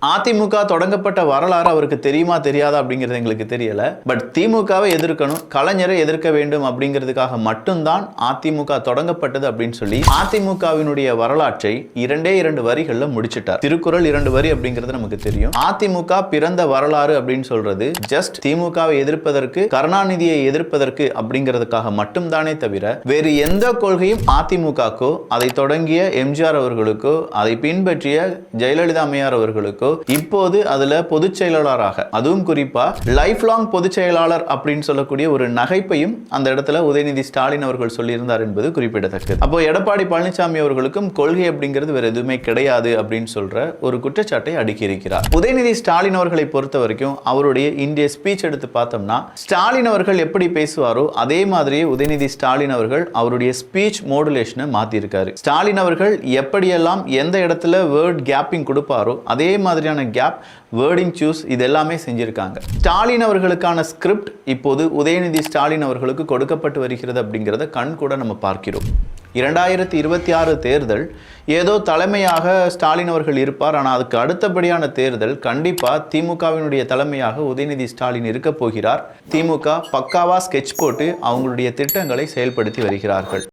அதிமுக தொடங்கப்பட்ட வரலாறு அவருக்கு தெரியுமா தெரியாதா அப்படிங்கிறது எங்களுக்கு தெரியல. பட் திமுகவை எதிர்க்கணும், கலைஞரை எதிர்க்க வேண்டும் அப்படிங்கிறதுக்காக மட்டும்தான் அதிமுக தொடங்கப்பட்டது அப்படின்னு சொல்லி அதிமுகவினுடைய வரலாற்றை 2 வரிகள்ல முடிச்சிட்டார். திருக்குறள் 2 வரி அப்படிங்கிறது நமக்கு தெரியும். அதிமுக பிறந்த வரலாறு அப்படின்னு சொல்றது ஜஸ்ட் திமுகவை எதிர்ப்பதற்கு, கருணாநிதியை எதிர்ப்பதற்கு அப்படிங்கிறதுக்காக மட்டும்தானே தவிர வேறு எந்த கொள்கையும் அதிமுகக்கோ, அதை தொடங்கிய எம்ஜிஆர் அவர்களுக்கோ, அதை பின்பற்றிய ஜெயலலிதா அம்மையார் அவர்களுக்கோ இப்போது அதுல பொதுச் செயலாளராக, அதுவும் குறிப்பா லைஃப் லாங் பொதுச் செயலாளர் அப்படின்னு சொல்லக்கூடிய ஒரு நகைப்பையும் அந்த இடத்துல உதயநிதி ஸ்டாலின் அவர்கள் சொல்லியிருந்தார் என்பது குறிப்பிடத்தக்கது. அப்போ எடப்பாடி பழனிசாமி அவர்களுக்கும் கொள்கை அப்படிங்கிறது வேற எதுவுமே கிடையாது அப்படின்னு சொல்ற ஒரு குற்றச்சாட்டை அடுக்கியிருக்கிறார். உதயநிதி ஸ்டாலின் அவர்களை பொறுத்த வரைக்கும் அவருடைய இந்திய ஸ்பீச் எடுத்து பார்த்தோம்னா, ஸ்டாலின் அவர்கள் எப்படி பேசுவாரோ அதே மாதிரியே உதயநிதி ஸ்டாலின் அவர்கள் அவருடைய ஸ்பீச் மாடுலேஷனை மாத்திருக்காரு. ஸ்டாலின் அவர்கள் எப்படியெல்லாம் எந்த இடத்துல வேர்ட் கேப்பிங் கொடுப்பாரோ அதே மாதிரியான கேப், வேர்டிங் சூஸ், இது எல்லாமே செஞ்சிருக்காங்க. ஸ்டாலின் அவர்களுக்கான ஸ்கிரிப்ட் இப்போது உதயநிதி ஸ்டாலின் அவர்களுக்கு கொடுக்கப்பட்டு வருகிறது அப்படிங்கிறத கண் கூட நம்ம பார்க்கிறோம். 2026 தேர்தல் ஏதோ தலைமையாக ஸ்டாலின் அவர்கள் இருப்பார். ஆனால் அதுக்கு அடுத்தபடியான தேர்தல் கண்டிப்பா திமுகவினுடைய தலைமையாக உதயநிதி ஸ்டாலின் இருக்க போகிறார். திமுக பக்காவா ஸ்கெட்ச் போட்டு அவங்களுடைய திட்டங்களை செயல்படுத்தி வருகிறார்கள்.